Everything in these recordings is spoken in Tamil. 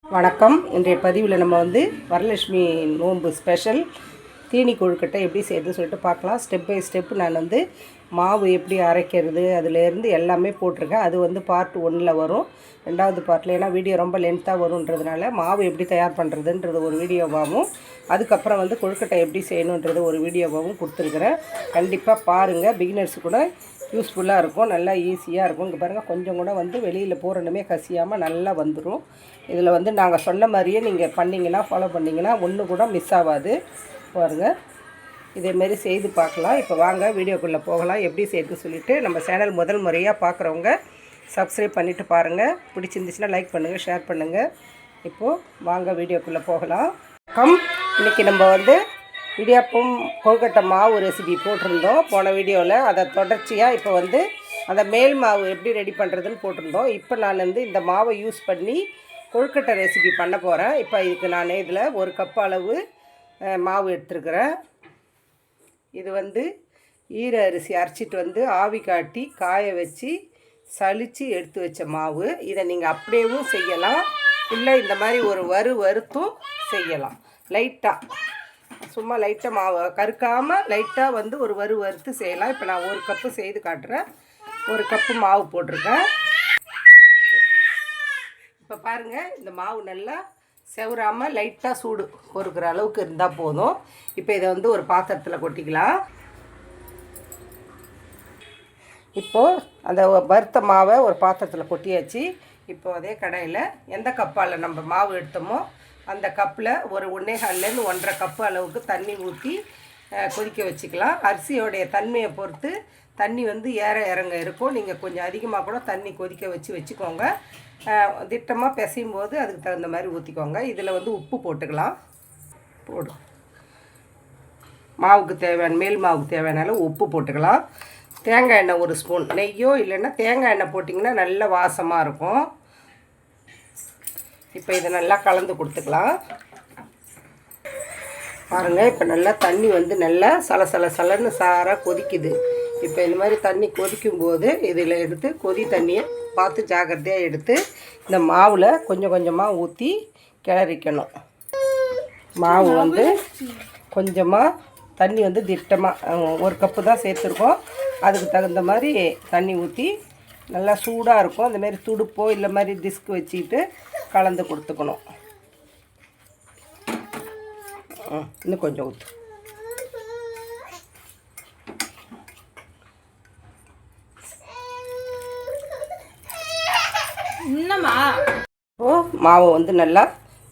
வணக்கம். இன்றைய பதிவில் நம்ம வரலட்சுமி நோன்பு ஸ்பெஷல் தீனி கொழுக்கட்டை எப்படி செய்யறதுன்னு சொல்லிட்டு பார்க்கலாம். ஸ்டெப் பை ஸ்டெப் நான் மாவு எப்படி அரைக்கிறது அதிலேருந்து எல்லாமே போட்டிருக்கேன். அது பார்ட் 1ல் வரும். ரெண்டாவது பார்ட்டில் ஏன்னா வீடியோ ரொம்ப லென்த்தாக வருன்றதுனால மாவு எப்படி தயார் பண்ணுறதுன்றது ஒரு வீடியோவாகவும், அதுக்கப்புறம் கொழுக்கட்டை எப்படி செய்யணுன்றது ஒரு வீடியோவாகவும் கொடுத்துருக்குறேன். கண்டிப்பாக பாருங்கள். பிகினர்ஸ் கூட யூஸ்ஃபுல்லாக இருக்கும், நல்லா ஈஸியாக இருக்கும். இங்கே பாருங்கள், கொஞ்சம் கூட வெளியில் பூரணமே கசியாமல் நல்லா வந்துடும். இதில் நாங்கள் சொன்ன மாதிரியே நீங்கள் பண்ணிங்கன்னா, ஃபாலோ பண்ணிங்கன்னா ஒன்று கூட மிஸ் ஆகாது. பாருங்கள், இதேமாரி செய்து பார்க்கலாம். இப்போ வாங்க வீடியோக்குள்ளே போகலாம். எப்படி செய்யுதுன்னு சொல்லிவிட்டு நம்ம சேனல் முதல் முறையாக பார்க்குறவங்க சப்ஸ்கிரைப் பண்ணிவிட்டு பாருங்கள். பிடிச்சிருந்துச்சுன்னா லைக் பண்ணுங்கள், ஷேர் பண்ணுங்கள். இப்போது வாங்க வீடியோக்குள்ளே போகலாம். இன்றைக்கி நம்ம இடியாப்பம் கொழுக்கட்டை மாவு ரெசிபி போட்டிருந்தோம் போன வீடியோவில். அதை தொடர்ச்சியாக இப்போ அந்த மேல் மாவு எப்படி ரெடி பண்ணுறதுன்னு போட்டிருந்தோம். இப்போ நான் இந்த மாவை யூஸ் பண்ணி கொழுக்கட்டை ரெசிபி பண்ண போகிறேன். இப்போ இதுக்கு நான் இதில் 1 கப் அளவு மாவு எடுத்துருக்கிறேன். இது ஈர அரிசி அரைச்சிட்டு ஆவி காட்டி காய வச்சு சலித்து எடுத்து வச்ச மாவு. இதை நீங்கள் அப்படியேவும் செய்யலாம், இல்லை இந்த மாதிரி ஒரு வறுத்தும் செய்யலாம். லைட்டாக சும்மா லைட்டாக மாவு கருக்காமல் லைட்டாக ஒரு வறுத்து செய்யலாம். இப்போ நான் 1 கப்பு செய்து காட்டுறேன். 1 கப்பு மாவு போட்டிருக்கேன். இப்போ பாருங்கள், இந்த மாவு நல்லா செவராமல் லைட்டாக சூடு பொறுக்கிற அளவுக்கு இருந்தால் போதும். இப்போ இதை ஒரு பாத்திரத்தில் கொட்டிக்கலாம். இப்போது அந்த வறுத்த மாவை ஒரு பாத்திரத்தில் கொட்டியாச்சு. இப்போ அதே கடையில் எந்த கப்பால் நம்ம மாவு எடுத்தோமோ அந்த கப்பில் ஒரு 1.25 1.5 கப்பு அளவுக்கு தண்ணி ஊற்றி கொதிக்க வச்சுக்கலாம். அரிசியோடைய தன்மையை பொறுத்து தண்ணி ஏற இறங்க இருக்கும். நீங்கள் கொஞ்சம் அதிகமாக கூட தண்ணி கொதிக்க வச்சுக்கோங்க. திட்டமாக பிசையும் போது அதுக்கு தகுந்த மாதிரி ஊற்றிக்கோங்க. இதில் உப்பு போட்டுக்கலாம். மாவுக்கு தேவையான மேல் மாவுக்கு தேவையான அளவு உப்பு போட்டுக்கலாம். தேங்காய் எண்ணெய் 1 ஸ்பூன், நெய்யோ இல்லைன்னா தேங்காய் எண்ணெய் போட்டிங்கன்னா நல்ல வாசமாக இருக்கும். இப்போ இதை நல்லா கலந்து கொடுத்துக்கலாம். பாருங்கள், இப்போ நல்லா தண்ணி நல்லா சலன்னு சாராக கொதிக்குது. இப்போ இந்த மாதிரி தண்ணி கொதிக்கும்போது இதில் எடுத்து கொதி தண்ணியை பார்த்து ஜாக்கிரதையாக எடுத்து இந்த மாவில் கொஞ்சம் கொஞ்சமாக ஊற்றி கிளறிக்கணும். மாவு கொஞ்சமாக தண்ணி திட்டமாக 1 கப்பு தான் சேர்த்துருக்கோம். அதுக்கு தகுந்த மாதிரி தண்ணி ஊற்றி நல்லா சூடாக இருக்கும். அந்தமாரி துடுப்போ இல்லை மாதிரி டிஸ்க் வச்சுக்கிட்டு கலந்து கொடுத்துக்கணும். இன்னும் கொஞ்சம் ஊற்று. இப்போது மாவை நல்லா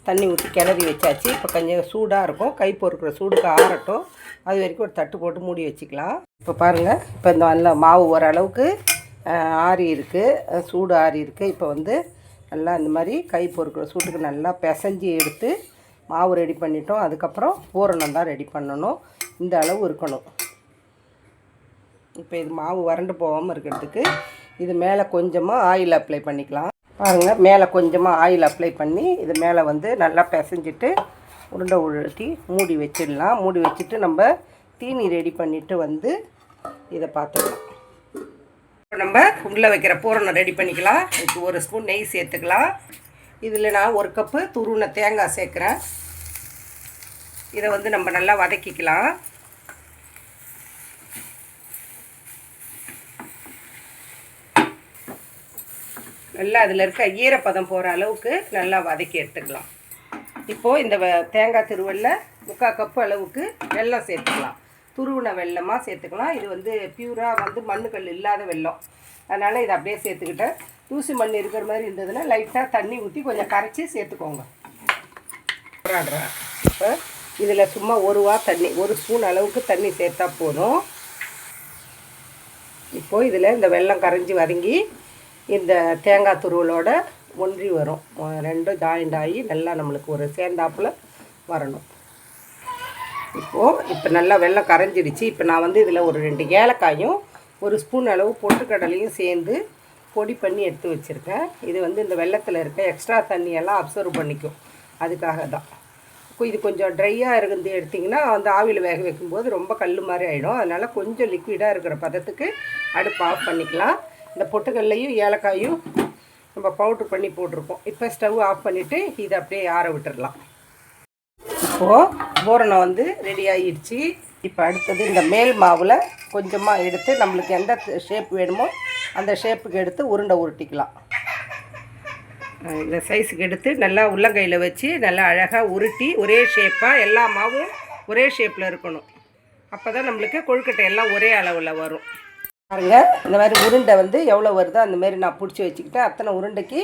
தண்ணி ஊற்றி கிளறி வச்சாச்சு. இப்போ கொஞ்சம் சூடாக இருக்கும், கை பொறுக்கிற சூடுக்கு ஆறட்டும். அது வரைக்கும் ஒரு தட்டு போட்டு மூடி வச்சுக்கலாம். இப்போ பாருங்கள், இப்போ இந்த நல்லா மாவு ஓரளவுக்கு ஆறி இருக்குது, சூடு ஆறி இருக்குது. இப்போ நல்லா இந்த மாதிரி கை பொறுக்கிற சூட்டுக்கு நல்லா பிசைஞ்சி எடுத்து மாவு ரெடி பண்ணிட்டோம். அதுக்கப்புறம் பூரணம் தான் ரெடி பண்ணணும். இந்த அளவு இருக்கணும். இப்போ இது மாவு வறண்டு போகாமல் இருக்கிறதுக்கு இது மேலே கொஞ்சமாக ஆயில் அப்ளை பண்ணிக்கலாம். பாருங்கள், மேலே கொஞ்சமாக ஆயில் அப்ளை பண்ணி இது மேலே நல்லா பிசைஞ்சிட்டு உருண்டை உருட்டி மூடி வச்சிடலாம். மூடி வச்சுட்டு நம்ம தீனி ரெடி பண்ணிவிட்டு இதை பார்த்துக்கலாம். நம்ம உள்ளே வைக்கிற பூரணம் ரெடி பண்ணிக்கலாம். இதுக்கு 1 ஸ்பூன் நெய் சேர்த்துக்கலாம். இதில் நான் 1 கப்பு துருவின தேங்காய் சேர்க்குறேன். இதை நம்ம நல்லா வதக்கிக்கலாம். நல்லா அதில் இருக்க ஈரப்பதம் போகிற அளவுக்கு நல்லா வதக்கி எடுத்துக்கலாம். இப்போது இந்த தேங்காய் திருவல்ல 3/4 கப்பு அளவுக்கு வெல்லம் சேர்த்துக்கலாம். துருவின வெல்லமாக சேர்த்துக்கலாம். இது பியூராக மண்ணுக்கல் இல்லாத வெல்லம், அதனால் இதை அப்படியே சேர்த்துக்கிட்டேன். தூசி மண் இருக்கிற மாதிரி இருந்ததுன்னா லைட்டாக தண்ணி ஊற்றி கொஞ்சம் கரைச்சி சேர்த்துக்கோங்க. இப்போ இதில் சும்மா 1 வா தண்ணி, 1 ஸ்பூன் அளவுக்கு தண்ணி சேர்த்தா போதும். இப்போது இதில் இந்த வெல்லம் கரைஞ்சி வதங்கி இந்த தேங்காய் துருவலோட ஒன்றி வரும். 2 ஜாயிண்ட் ஆகி நல்லா நம்மளுக்கு ஒரு சேர்ந்தாப்பில் வரணும். இப்போ நல்லா வெல்லம் கரைஞ்சிடுச்சு. இப்போ நான் இதில் ஒரு 2 ஏலக்காயும் 1 ஸ்பூன் அளவு பொட்டுக்கடலையும் சேர்ந்து பொடி பண்ணி எடுத்து வச்சுருக்கேன். இது இந்த வெல்லத்தில் இருக்க எக்ஸ்ட்ரா தண்ணியெல்லாம் அப்சர்வ் பண்ணிக்கும், அதுக்காக தான். இது கொஞ்சம் ட்ரையாக இருந்து எடுத்திங்கன்னா ஆவியில் வேக வைக்கும்போது ரொம்ப கல் மாதிரி ஆகிடும். அதனால் கொஞ்சம் லிக்விடாக இருக்கிற பதத்துக்கு அடுப்பு ஆஃப் பண்ணிக்கலாம். இந்த பொட்டுக்கல்லையும் ஏலக்காயும் நம்ம பவுட்ரு பண்ணி போட்டிருக்கோம். இப்போ ஸ்டவ் ஆஃப் பண்ணிவிட்டு இதை அப்படியே ஆற விட்டுடலாம். இப்போது பூரணம் வந்து ரெடி ஆகிடுச்சு. இப்போ அடுத்தது இந்த மேல் மாவில் கொஞ்சமாக எடுத்து நம்மளுக்கு எந்த ஷேப் வேணுமோ அந்த ஷேப்புக்கு எடுத்து உருண்டை உருட்டிக்கலாம். இந்த சைஸுக்கு எடுத்து நல்லா உள்ளங்கையில் வச்சு நல்லா அழகாக உருட்டி ஒரே ஷேப்பாக எல்லா மாவும் ஒரே ஷேப்பில் இருக்கணும். அப்போ தான் நம்மளுக்கு கொழுக்கட்டை எல்லாம் ஒரே அளவில் வரும். பாருங்கள், இந்த மாதிரி உருண்டை வந்து எவ்வளோ வருதோ அந்தமாரி நான் பிடிச்சி வச்சுக்கிட்டேன். அத்தனை உருண்டைக்கு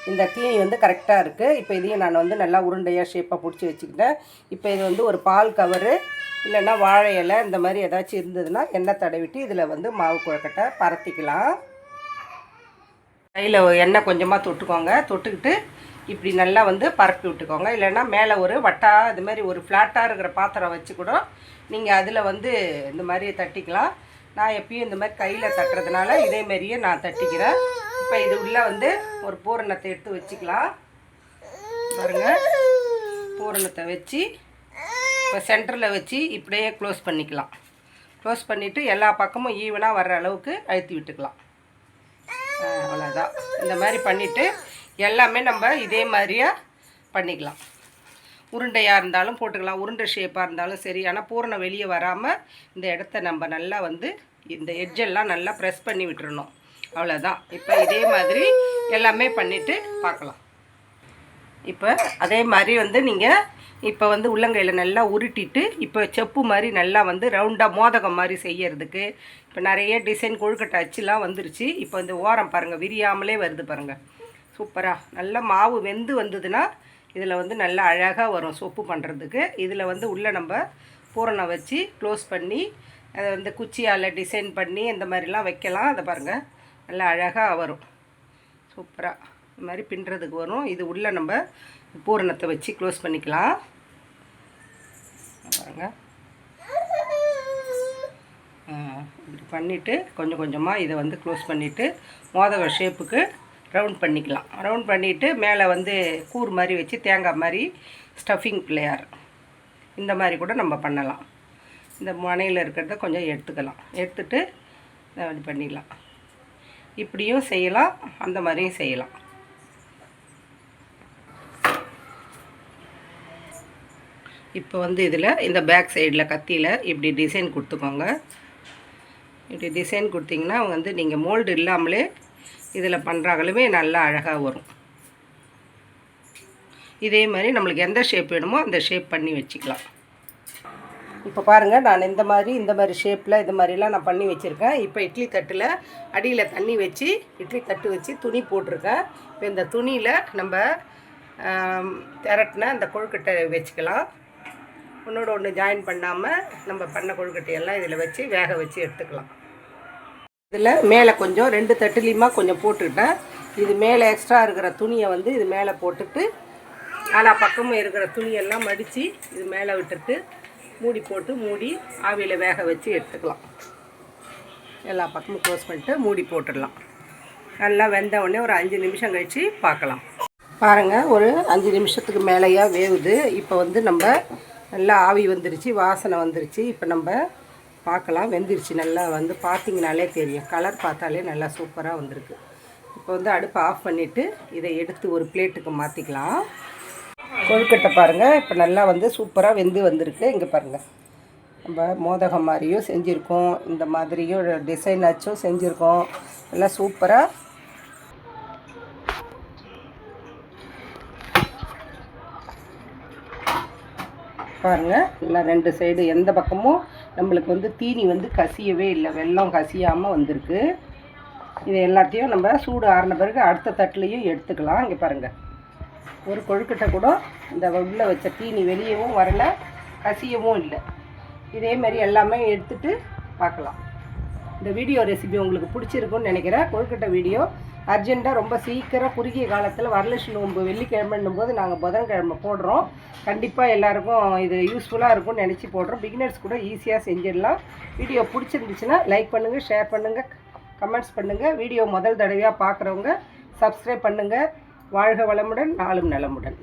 இந்த தீனி வந்து கரெக்டாக இருக்குது. இப்போ இதையும் நான் வந்து நல்லா உருண்டையாக ஷேப்பாக பிடிச்சி வச்சுக்கிட்டேன். இப்போ இது வந்து ஒரு பால் கவரு இல்லைன்னா வாழை இலை இந்த மாதிரி ஏதாச்சும் இருந்ததுன்னா எண்ணெய் தடவிட்டு இதில் வந்து மாவு கொழுக்கட்டை பரத்திக்கலாம். கையில் எண்ணெய் கொஞ்சமாக தொட்டுக்கோங்க. தொட்டுக்கிட்டு இப்படி நல்லா வந்து பரப்பி விட்டுக்கோங்க. இல்லைன்னா மேலே ஒரு வட்டா இது மாதிரி ஒரு ஃப்ளாட்டாக இருக்கிற பாத்திரம் வச்சு கூட நீங்கள் அதில் வந்து இந்த மாதிரி தட்டிக்கலாம். நான் எப்பயும் இந்த மாதிரி கையில் தட்டுறதுனால இதேமாரியே நான் தட்டிக்கிறேன். இப்போ இது உள்ளே வந்து ஒரு பூரணத்தை எடுத்து வச்சுக்கலாம். பாருங்கள், பூரணத்தை வச்சு இப்போ சென்டரில் வச்சு இப்படியே க்ளோஸ் பண்ணிக்கலாம். க்ளோஸ் பண்ணிவிட்டு எல்லா பக்கமும் ஈவனாக வர்ற அளவுக்கு அழுத்தி விட்டுக்கலாம். அவ்வளோதான். இந்த மாதிரி பண்ணிவிட்டு எல்லாமே நம்ம இதே மாதிரியே பண்ணிக்கலாம். உருண்டையாக இருந்தாலும் போட்டுக்கலாம், உருண்டை ஷேப்பாக இருந்தாலும் சரி. ஆனால் பூரணம் வெளியே வராமல் இந்த இடத்த நம்ம நல்லா வந்து இந்த எட்ஜெல்லாம் நல்லா ப்ரெஸ் பண்ணி விட்டுறணும். அவ்வளோதான். இப்போ இதே மாதிரி எல்லாமே பண்ணிவிட்டு பார்க்கலாம். இப்போ அதே மாதிரி வந்து நீங்கள் இப்போ வந்து உள்ளங்கையில் நல்லா உருட்டிட்டு இப்போ செப்பு மாதிரி நல்லா வந்து ரவுண்டாக மோதகம் மாதிரி செய்யறதுக்கு இப்போ நிறைய டிசைன் கொழுக்கட்டை அச்சுலாம் வந்துருச்சு. இப்போ இந்த ஓரம் பாருங்கள், விரியாமலே வருது பாருங்கள். சூப்பராக நல்லா மாவு வெந்து வந்ததுன்னா இதில் வந்து நல்லா அழகாக வரும் சொப்பு பண்ணுறதுக்கு. இதில் வந்து உள்ளே நம்ம பூரணம் வச்சு க்ளோஸ் பண்ணி அதை வந்து குச்சியால் டிசைன் பண்ணி இந்த மாதிரிலாம் வைக்கலாம். அதை பாருங்கள், நல்லா அழகாக வரும். சூப்பராக இந்த மாதிரி பின்னுறதுக்கு வரும். இது உள்ளே நம்ம பூரணத்தை வச்சு க்ளோஸ் பண்ணிக்கலாம். பாருங்கள், இப்படி பண்ணிவிட்டு கொஞ்சம் கொஞ்சமாக இதை வந்து க்ளோஸ் பண்ணிவிட்டு மோதக ஷேப்புக்கு ரவுண்ட் பண்ணிக்கலாம். ரவுண்ட் பண்ணிவிட்டு மேலே வந்து கூர் மாதிரி வச்சு தேங்காய் மாதிரி ஸ்டஃபிங் பிள்ளையார் இந்த மாதிரி கூட நம்ம பண்ணலாம். இந்த மனையில் இருக்கிறத கொஞ்சம் எடுத்துக்கலாம். எடுத்துட்டு அப்படி பண்ணிடலாம். இப்படியும் செய்யலாம், அந்த மாதிரியும் செய்யலாம். இப்போ வந்து இதில் இந்த பேக் சைடில் கத்தியில் இப்படி டிசைன் கொடுத்துக்கோங்க. இப்படி டிசைன் கொடுத்திங்கன்னா வந்து நீங்கள் மோல்டு இல்லாமலே இதில் பண்ணுறாங்களுமே நல்லா அழகாக வரும். இதே மாதிரி நம்மளுக்கு எந்த ஷேப் வேணுமோ அந்த ஷேப் பண்ணி வச்சுக்கலாம். இப்போ பாருங்கள், நான் இந்த மாதிரி ஷேப்பில் இது மாதிரிலாம் நான் பண்ணி வச்சுருக்கேன். இப்போ இட்லி தட்டில் அடியில் தண்ணி வச்சு இட்லி தட்டு வச்சு துணி போட்டிருக்கேன். இப்போ இந்த துணியில் நம்ம திரட்டின இந்த கொழுக்கட்டை வச்சுக்கலாம். ஒன்றோட ஒன்று ஜாயின் பண்ணாமல் நம்ம பண்ண கொழுக்கட்டையெல்லாம் இதில் வச்சு வேக வச்சு எடுத்துக்கலாம். இதில் மேலே கொஞ்சம் 2 தட்டுலையுமா கொஞ்சம் போட்டுக்கிட்டேன். இது மேலே எக்ஸ்ட்ரா இருக்கிற துணியை வந்து இது மேலே போட்டுட்டு நாலா பக்கமும் இருக்கிற துணியெல்லாம் மடித்து இது மேலே விட்டுட்டு மூடி போட்டு மூடி ஆவியில் வேக வச்சு எடுத்துக்கலாம். எல்லா பக்கமும் க்ளோஸ் பண்ணிட்டு மூடி போட்டுடலாம். நல்லா வெந்த உடனே ஒரு 5 நிமிஷம் கழித்து பார்க்கலாம். பாருங்கள், ஒரு 5 நிமிஷத்துக்கு மேலேயா வேவுது. இப்போ வந்து நம்ம நல்லா ஆவி வந்துருச்சு, வாசனை வந்துருச்சு. இப்போ நம்ம பார்க்கலாம், வெந்துருச்சு. நல்லா வந்து பார்த்திங்கனாலே தெரியும், கலர் பார்த்தாலே நல்லா சூப்பராக வந்திருக்கு. இப்போ வந்து அடுப்பை ஆஃப் பண்ணிவிட்டு இதை எடுத்து ஒரு பிளேட்டுக்கு மாற்றிக்கலாம். கொழுக்கட்டை பாருங்கள், இப்போ நல்லா வந்து சூப்பராக வெந்து வந்திருக்கு. இங்கே பாருங்கள், நம்ம மோதகம் மாதிரியும் செஞ்சுருக்கோம், இந்த மாதிரியும் டிசைன் ஆச்சும் செஞ்சுருக்கோம். நல்லா சூப்பராக பாருங்கள். நல்லா 2 சைடு எந்த பக்கமும் நம்மளுக்கு வந்து தீனி வந்து கசியவே இல்லை, வெல்லம் கசியாமல் வந்திருக்கு. இது எல்லாத்தையும் நம்ம சூடு ஆறின பிறகு அடுத்த தட்டுலையும் எடுத்துக்கலாம். இங்கே பாருங்கள், ஒரு கொழுக்கட்டை கூட இந்த உள்ளே வச்ச தீனி வெளியவும் வரல, கசியவும் இல்லை. இதேமாரி எல்லாமே எடுத்துகிட்டு பார்க்கலாம். இந்த வீடியோ ரெசிபி உங்களுக்கு பிடிச்சிருக்குன்னு நினைக்கிறேன். கொழுக்கட்டை வீடியோ அர்ஜெண்ட்டாக ரொம்ப சீக்கிரம் குறுகிய காலத்தில் வரலட்சுமி நோன்பு வெள்ளிக்கிழமைன்னும் போது நாங்கள் புதன்கிழமை போடுறோம். கண்டிப்பாக எல்லாேருக்கும் இது யூஸ்ஃபுல்லாக இருக்கும்னு நினச்சி போடுறோம். பிகினர்ஸ் கூட ஈஸியாக செஞ்சிடலாம். வீடியோ பிடிச்சிருந்துச்சுன்னா லைக் பண்ணுங்கள், ஷேர் பண்ணுங்கள், கமெண்ட்ஸ் பண்ணுங்கள். வீடியோ முதல் தடவையாக பார்க்குறவங்க சப்ஸ்கிரைப் பண்ணுங்கள். வாழ்க வளமுடன், நாளும் நலமுடன்.